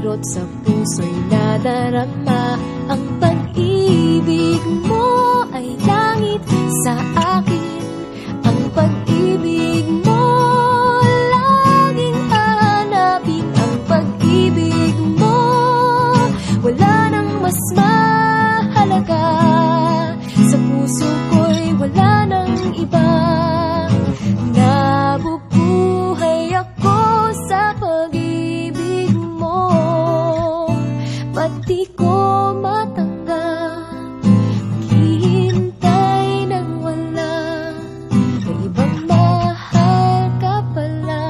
kirot sa puso'y nadarama. Ang pag-ibig mo ay langit sa akin. Ang pag-ibig mo laging hahanapin. Ang pag-ibig mo wala nang mas mahalaga. Sa puso ko'y wala nang iba. Nabubuhay ako sa pag-ibig mo. Pati ko matanggap, maghihintay nang wala na ibang mahal ka pala.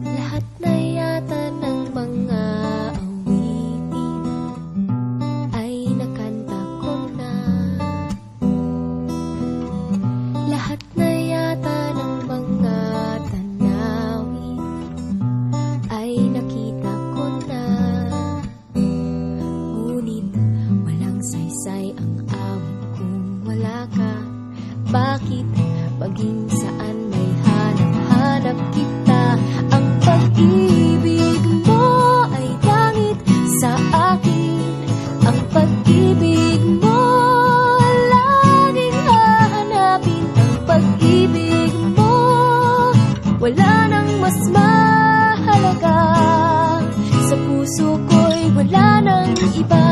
Lahat na yata ng mga awitin ay nakanta ko na. Lahat na yata ng mga tanawin ay nakita ko na. Ngunit walang saysay ang awit kung wala ka. Bakit maging saan may hanap-hanap kita? Ang pag-ibig mo ay langit sa akin. Ang pag-ibig mo laging hahanapin. Ang pag-ibig mo wala nang mas mahalaga. Sa puso ko'y wala nang iba.